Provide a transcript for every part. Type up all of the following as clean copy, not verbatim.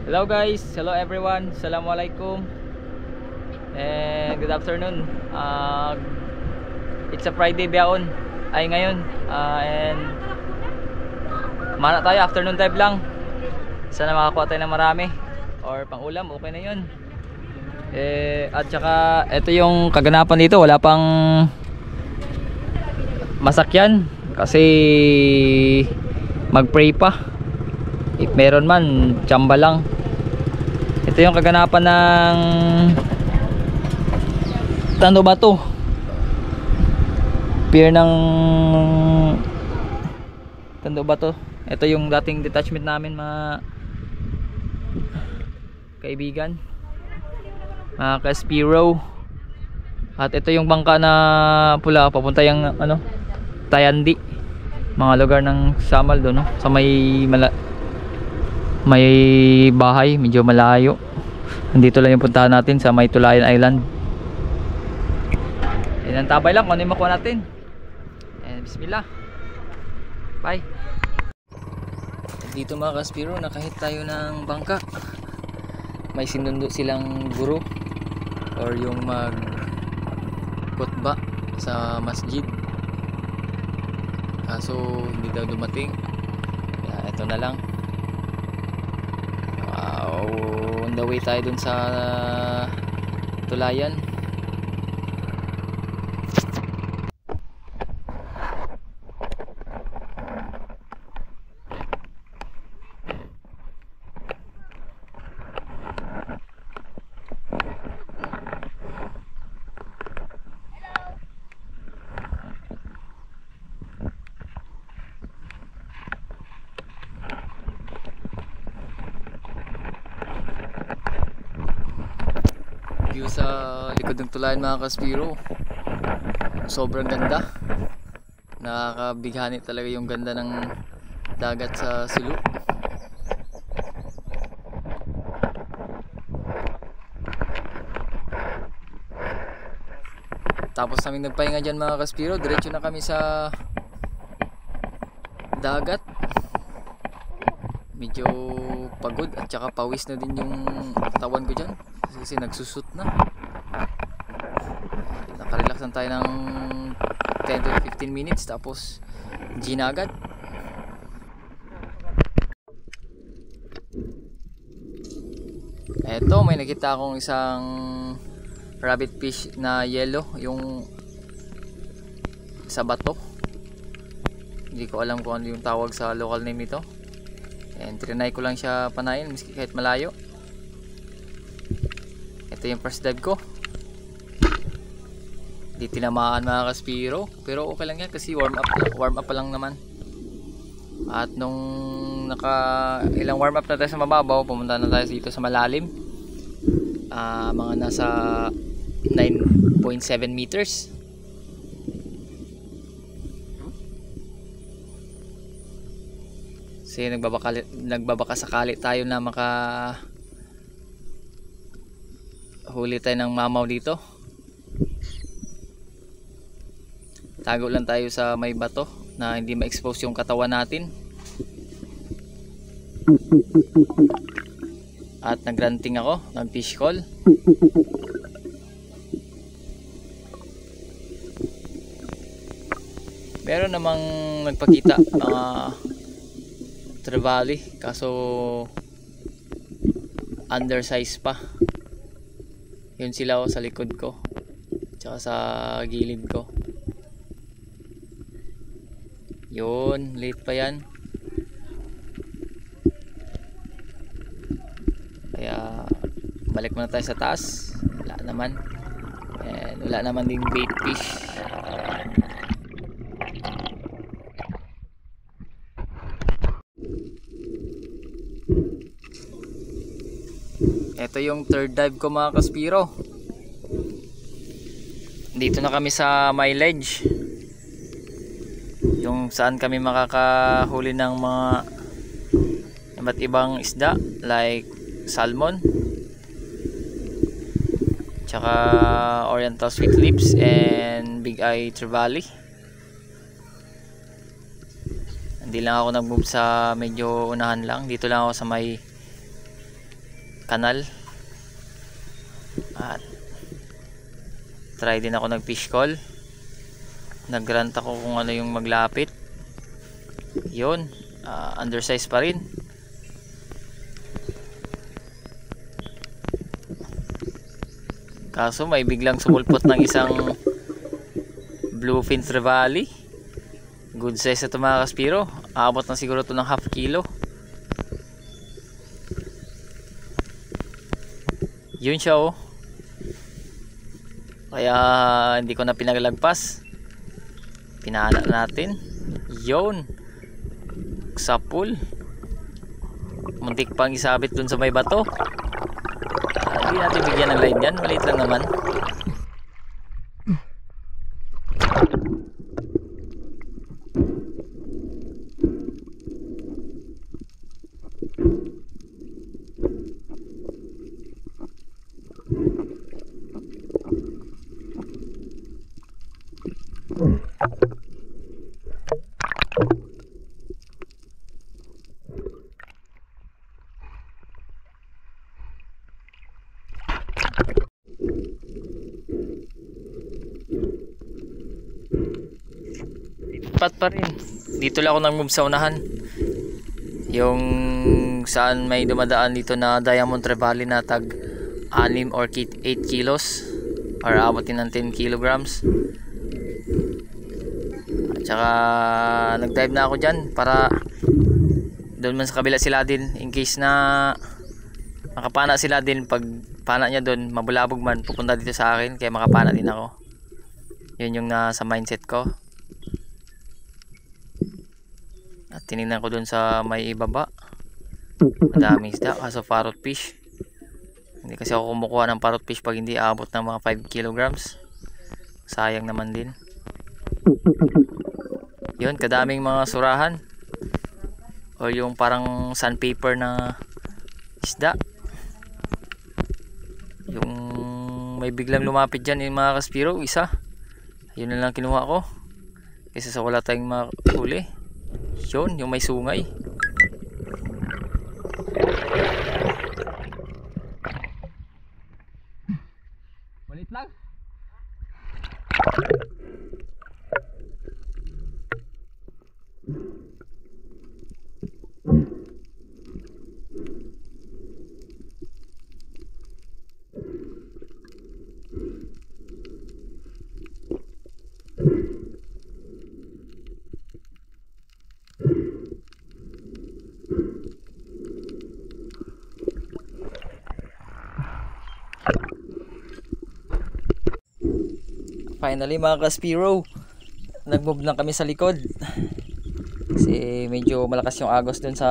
Hello guys, hello everyone, assalamualaikum and good afternoon. It's a Friday biyaon ay ngayon, and mana tayo, afternoon dive lang. Sana makakuha tayo ng marami or pang ulam, okay na yun. At saka ito yung kaganapan dito, wala pang masakyan kasi mag-pray pa. If meron man, tsamba lang. Ito yung kaganapan ng Tando Bato, pier ng Tando Bato. Ito yung dating detachment namin, mga kaibigan, mga ka-Spiro. At ito yung bangka na pula papunta yung Tayandi, mga lugar ng Samal doon, no? Sa may bahay, medyo malayo. Nandito lang yung puntahan natin sa may Tulayan Island. Yan ang tabay lang kung ano yung makuha natin. And bismillah. Bye. Dito mga ka-Spiro, nakahit tayo ng bangka. May sinundo silang guro or yung khutbah sa masjid. Kaso hindi daw dumating. Kaya ito na lang. On the way tayo dun sa Tulayan. View sa likod ng Tulayan mga ka-Spiro, sobrang ganda. Nakakabighani talaga yung ganda ng dagat sa Sulu. Tapos namin nagpahinga dyan mga ka-Spiro, diretso na kami sa dagat. Medyo pagod at saka pawis na din yung katawan ko dyan kasi nagsusut na. Nakarelax lang tayo ng 10 to 15 minutes tapos G na agad. Eto, may nakita akong isang rabbit fish na yellow, yung sa bato. Hindi ko alam kung ano yung tawag sa local name nito. And trinay ko lang siya panayin miski kahit malayo. Ito yung first dive ko. Di tinamaan mga ka-Spiro, pero okay lang yan kasi warm up pa lang naman. At nung ilang warm up na tayo sa mababaw, pumunta na tayo dito sa malalim. Mga nasa 9.7 meters. Kasi nagbabaka sakali tayo na huli tayo ng mamaw dito. Tago lang tayo sa may bato na hindi ma-expose yung katawan natin. At nagranting ako, nag-fish call. Meron namang nagpakita trevally, kaso undersize pa. Yun sila sa likod ko tsaka sa gilid ko. Yun, late pa yan. Kaya balik muna tayo sa taas. Wala naman. And wala naman ding bait fish. Ito yung third dive ko mga ka-Spiro. Dito na kami sa my ledge, yung saan kami makakahuli ng mga iba't ibang isda like salmon, tsaka oriental sweet lips and big eye trevally. Hindi lang ako nag-move sa medyo unahan lang. Dito lang ako sa may kanal. At try din ako nag fish call. Nagrant ako kung ano yung maglapit. Yun, undersize pa rin. Kaso may biglang sumulpot ng isang bluefin trevally. Good size na ito mga kaspiro. Aabot na siguro ito ng half kilo. Yun siya oh. Kaya hindi ko na pinaglagpas. Pinana natin. Yun. Sa pool. Muntik pang isabit dun sa may bato. Hindi natin bigyan ng line yan. Maliit lang naman. Pat pa rin. Dito lang ako nag-move sa unahan. Yung saan may dumadaan dito na diamond trevally na tag 6 or 8 kilos or abutin ng 10 kilograms. At saka nag-dive na ako dyan para doon man sa kabila sila din, in case na makapana sila din. Pag pana niya doon mabulabog man, pupunta dito sa akin, kaya makapana din ako. Yun yung nasa mindset ko. At tinignan ko dun sa may ibaba, madaming isda, kaso parrot fish. Hindi kasi ako kumukuha ng parrot fish pag hindi aabot ng mga 5 kilograms. Sayang naman din. Yun, kadaming mga surahan o yung parang sandpaper na isda. Yung may biglang lumapit dyan yung mga kaspiro, isa. Yun na lang kinuha ko kasi sa wala tayong makahuli. Yun, yung may sungay. Malit lang. Finally mga kaspiro, nag-move lang kami sa likod kasi medyo malakas yung agos dun sa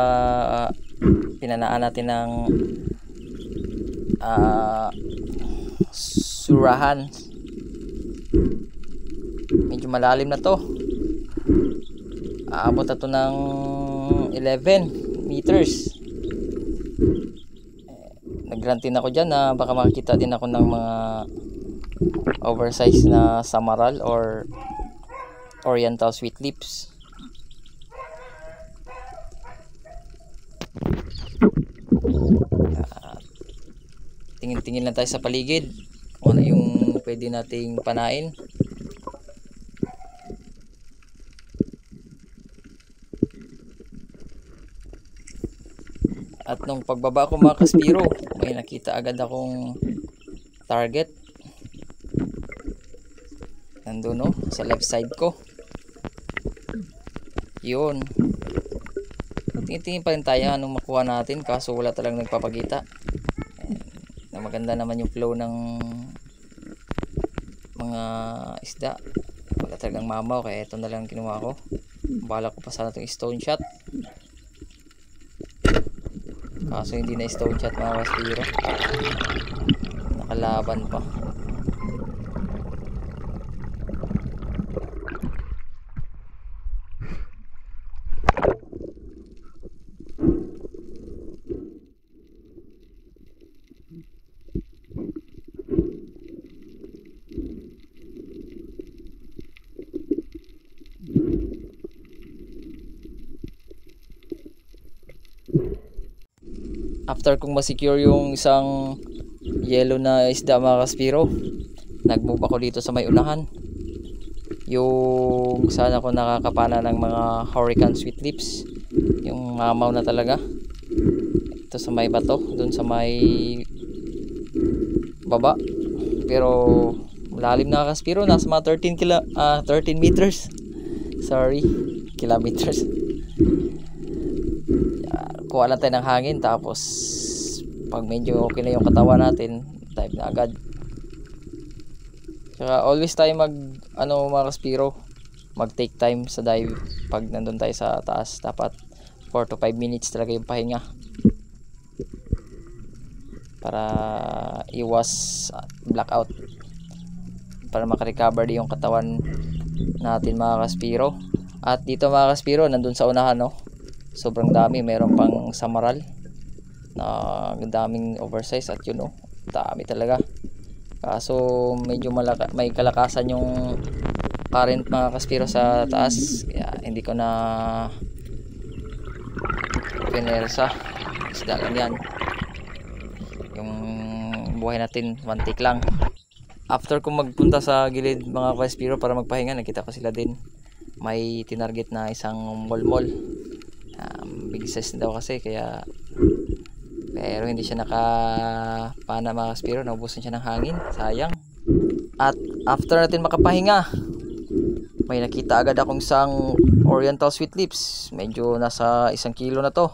pinanaan natin ng surahan. Medyo malalim na to, aabot na to ng 11 meters. Nagrantin ako dyan na baka makikita din ako ng mga oversized na samaral or oriental sweet lips. Tingin-tingin lang tayo sa paligid kung ano yung pwede nating panain. At nung pagbaba ko mga kaspiro, may nakita agad akong target. Nandun no, sa left side ko. Yun. Tingin-tingin pa rin tayo anong makuha natin, kaso wala talagang nagpapagita. Na maganda naman yung flow ng mga isda. Wala talagang mamaw, kaya ito na lang kinuha ko. Bala ko pa sana itong stone shot, kaso hindi na stone shot mga kaspiro, nakalaban pa. after kong masecure yung isang yellow na isda mga kaspiro, nag-move ako dito sa may unahan. Yung sana ko nakakapana ng mga hurricane sweet lips, yung mamaw na talaga. Ito sa may bato, dun sa may baba. Pero malalim na kaspiro, nasa mga 13 meters. Sorry, kilometers. Kuha lang tayo ng hangin, tapos pag medyo okay na yung katawan natin, dive na agad. Saka always tayo mga kaspiro, mag take time sa dive. Pag nandun tayo sa taas, dapat 4 to 5 minutes talaga yung pahinga para iwas blackout, para makarecover yung katawan natin mga kaspiro. At dito mga kaspiro, nandun sa unahan, no, sobrang dami, meron pang samaral na daming oversize, at yun, dami talaga. Kaso medyo may kalakasan yung current mga kaspiro sa taas, kaya hindi ko na pinersa. Isda lang yan, yung buhay natin, one take lang. After kong magpunta sa gilid mga kaspiro para magpahinga, nakita ko sila din, may tinarget na isang molmol. Big size daw kasi, kaya pero hindi siya nakapana mga kaspiro, naubusan siya ng hangin, sayang. At after natin makapahinga, may nakita agad akong isang oriental sweet lips. Medyo nasa 1 kilo na to,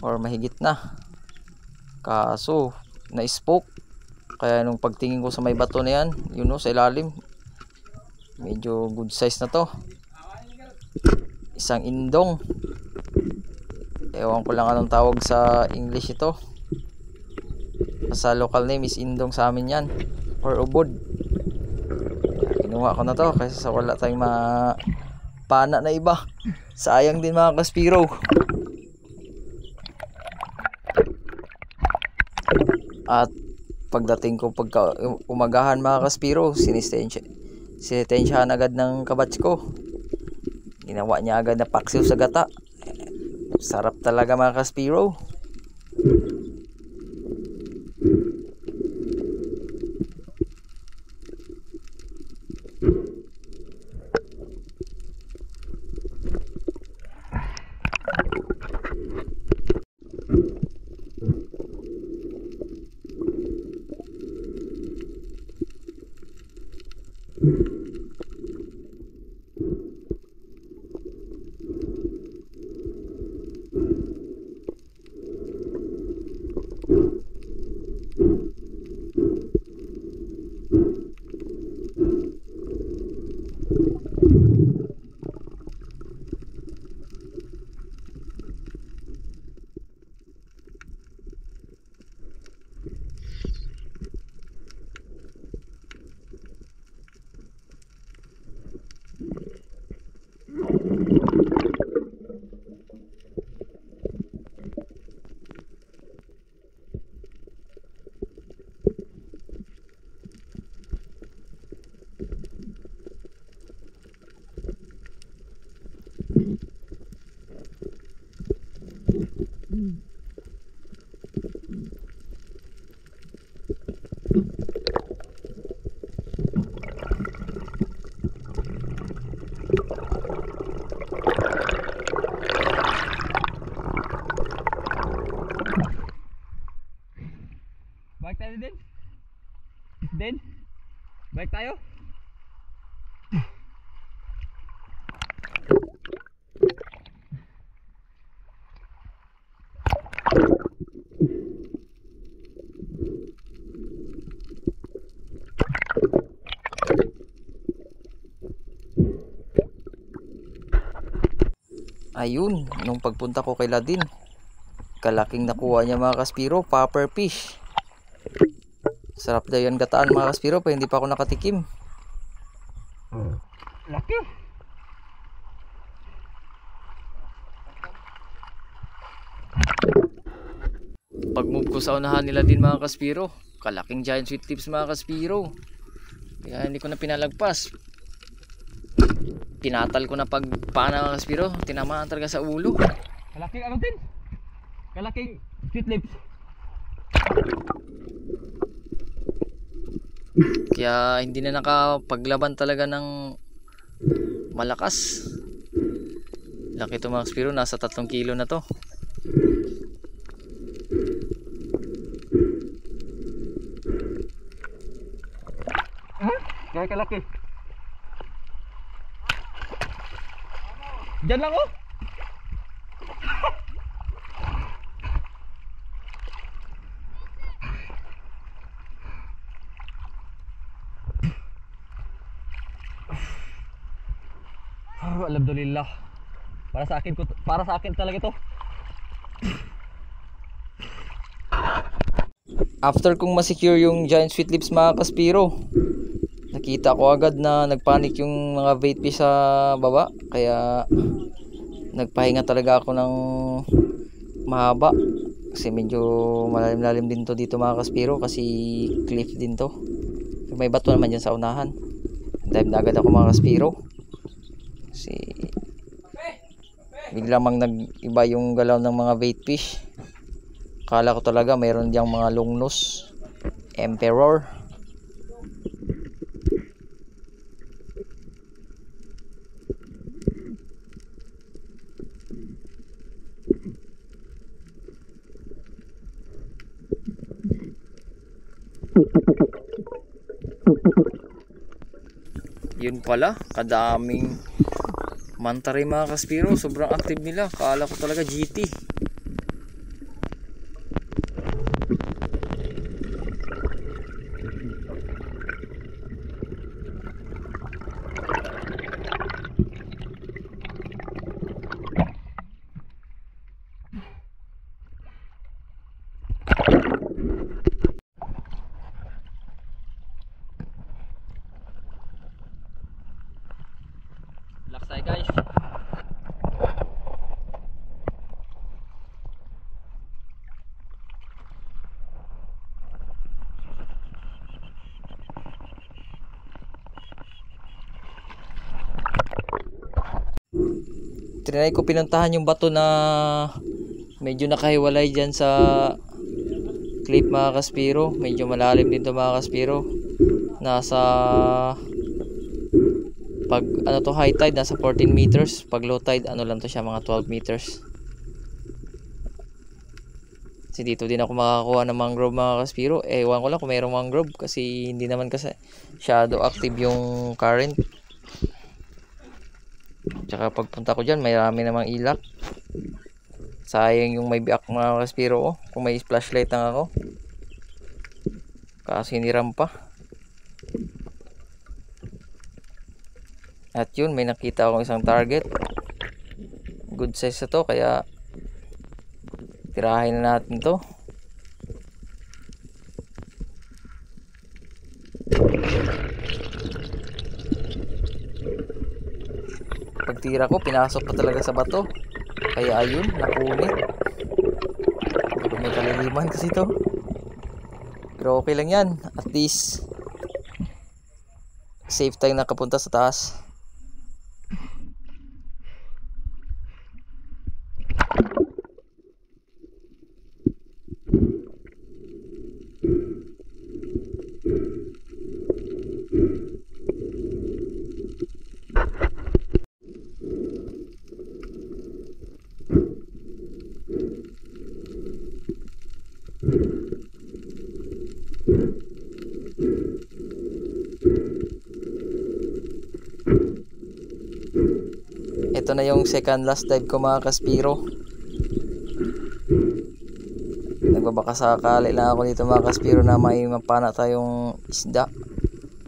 or mahigit na. Kaso na-spoke, kaya nung pagtingin ko sa may bato na yan, sa ilalim, medyo good size na to. Isang indong, ewan ko lang anong tawag sa English ito. Sa local name is indong sa amin yan, or ubod. Kinuha ko na to kasi sa wala tayong pana na iba. Sayang din mga kaspiro. At pagdating ko pagka umagahan mga kaspiro, sinitensyahan agad ng kabatch ko. Ginawa niya agad na paksiw sa gata. Sarap talaga mga kaspiro. Balik tayo din. Balik tayo. Ayun, nung pagpunta ko kay Ladin, kalaking nakuha niya mga kaspiro, popper fish. Sarap daw yan gataan mga kaspiro, pa hindi pa ako nakatikim. Laki. Pag move ko sa unahan nila din mga kaspiro, kalaking giant sweet lips mga kaspiro. Kaya hindi ko na pinalagpas. Tinatal ko na pagpana mga kaspiro, tinamaan talaga sa ulo. Kalaking ano din? Kalaking Sweet lips. Kaya hindi na nakapaglaban talaga ng malakas. Laki ito mga Spiro, nasa 3 kilo na to. Kaya kalaki. Diyan lang oh. Alhamdulillah. Para sa akin talaga ito. After kong ma-secure yung giant sweet lips mga Kaspiro, nakita ko agad na nagpanik yung mga bait fish sa baba, kaya nagpahinga talaga ako ng mahaba kasi medyo malalim-lalim din to dito mga Kaspiro, kasi cliff din to. May bato naman dyan sa unahan. Dive na agad ako mga Kaspiro kasi bigla mang nag-iba yung galaw ng mga bait fish. Akala ko talaga mayroon diyang mga long nose emperor. Yun pala, kadaming manta rin mga Kaspiro. Sobrang active nila. Akala ko talaga GT. Relax tayo guys. Trinay ko pinuntahan yung bato na medyo nakahiwalay dyan sa cliff mga Kaspiro. Medyo malalim din to mga Kaspiro. Nasa pag ano to, high tide nasa 14 meters, pag low tide ano lang to siya, mga 12 meters. Kasi dito din ako makakuha ng mangrove mga Kaspiro. Ewan ko lang kung mayroong mangrove kasi hindi naman kasi shadow active yung current. Tsaka pagpunta ko dyan marami namang ilak. Sayang yung may biak mga Kaspiro oh. Kung may flashlight lang ako, kasi hiniram pa. At yun, may nakita akong isang target. Good size na to, kaya tirahin na natin to. Pagtira ko, pinasok pa talaga sa bato. Kaya ayun, nakunit. May kaliliman kasi to. Pero okay lang yan. At least safe tayong nakapunta sa taas. Ito na yung second last dive ko mga Kaspiro. Nagbabaka sakali lang ako dito mga Kaspiro na may mapana tayong isda.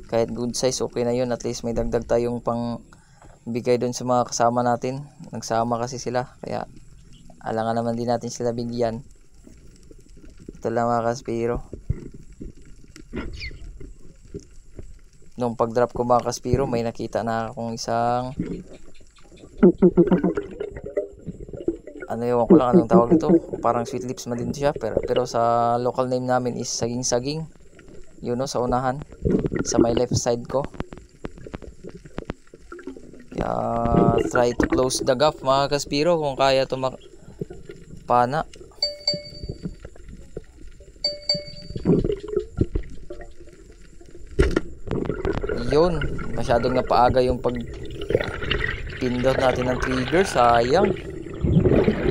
Kahit good size okay na yun, at least may dagdag tayong pang bigay dun sa mga kasama natin. Nagsama kasi sila, kaya alangan naman din natin sila bigyan. Ito lang mga Kaspiro. Nung pag drop ko mga Kaspiro, may nakita na akong isang ano, ewan ko lang anong tawag ito, parang sweet lips man din siya, pero sa local name namin is saging-saging. Yun no, sa unahan, sa my left side ko. Kaya try to close the gap mga Kaspiro kung kaya ito pana. Yun, masyadong napaaga yung pag pindot natin ng trigger, sayang.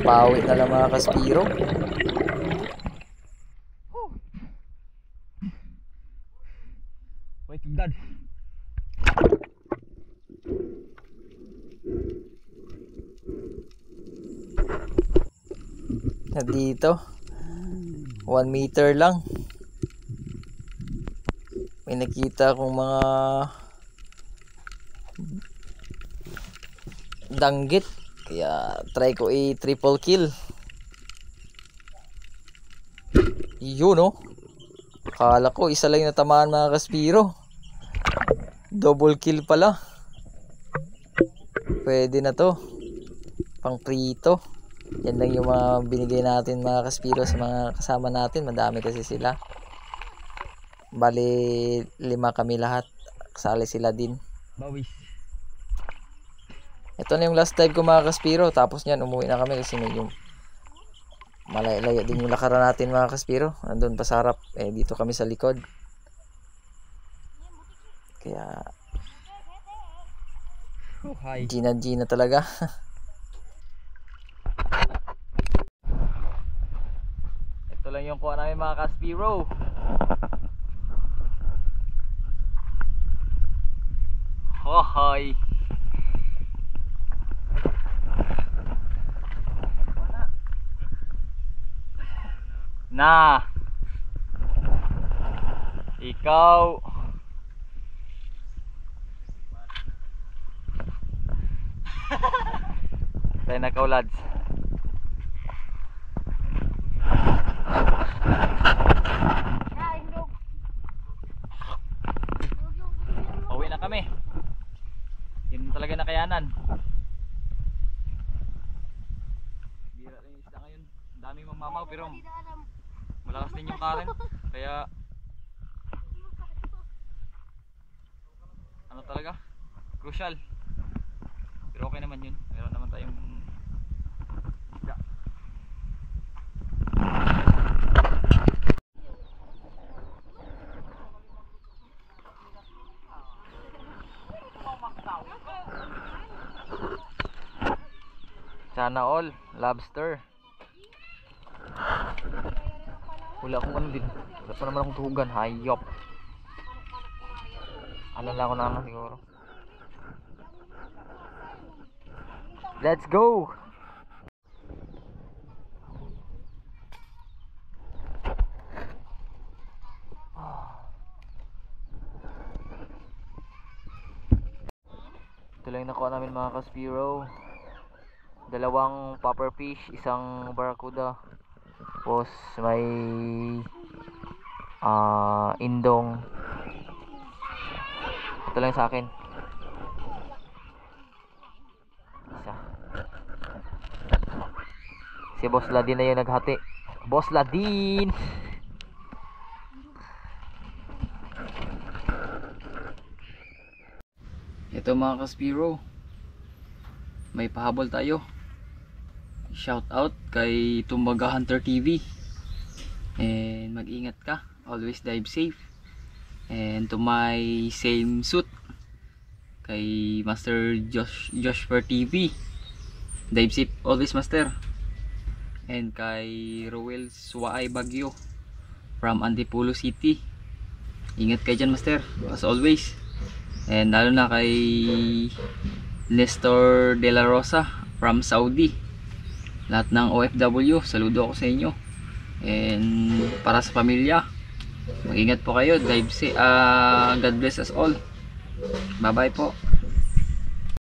Pawi na lang mga Kaspiro. Wait, dad. Dito 1 meter lang may nakita kong mga danggit, kaya try ko i-triple kill. Yun oh, akala ko isa lang yung natamaan mga Kaspiro, double kill pala. Pwede na to pang prito. Yan lang yung mga binigay natin mga Kaspiro sa mga kasama natin. Madami kasi sila. Bali 5 kami lahat. Kasali sila din. Bawis. Ito na yung last dive ko mga Kaspiro. Tapos nyan umuwi na kami kasi medyo malaya din yung lakaran natin mga Kaspiro. Andun pa sa harap. Dito kami sa likod. Kaya Gina talaga. Ito lang yung kuha namin mga Kaspiro. Hohoy. Na. Ikaw. Tayo na kaulads. Uwi na kami. Yun talaga nakayanan. Bira rin isda ngayon. Daming mamamaw pero malakas din yung karen. Kaya ano talaga? Crucial. Pero okay naman yun. Meron naman tayong isda. Sana all lobster. Wala akong ano din. Wala pa naman akong tuhugan. Hayop. Alam lang ako na siguro. Let's go. Ito lang yung nakuha namin mga Kaspiro. 2 popper fish, 1 barracuda. Tapos may indong. Ito lang sa akin. Isa. Si Boss Ladin na yung naghati. Boss Ladin. Ito mga Kaspiro, may pahabol tayo. Shout out kay Tumbaga Hunter TV. And mag-ingat ka, always dive safe. And to my same suit, kay Master Joshua TV, dive safe always Master. And kay Roel Suwaay Bagyo from Antipolo City, ingat kayo dyan Master, as always. And lalo na kay Nestor De La Rosa from Saudi, lahat ng OFW, saludo ako sa inyo. And para sa pamilya, mag-ingat po kayo, dive safe. God bless us all. Bye bye po.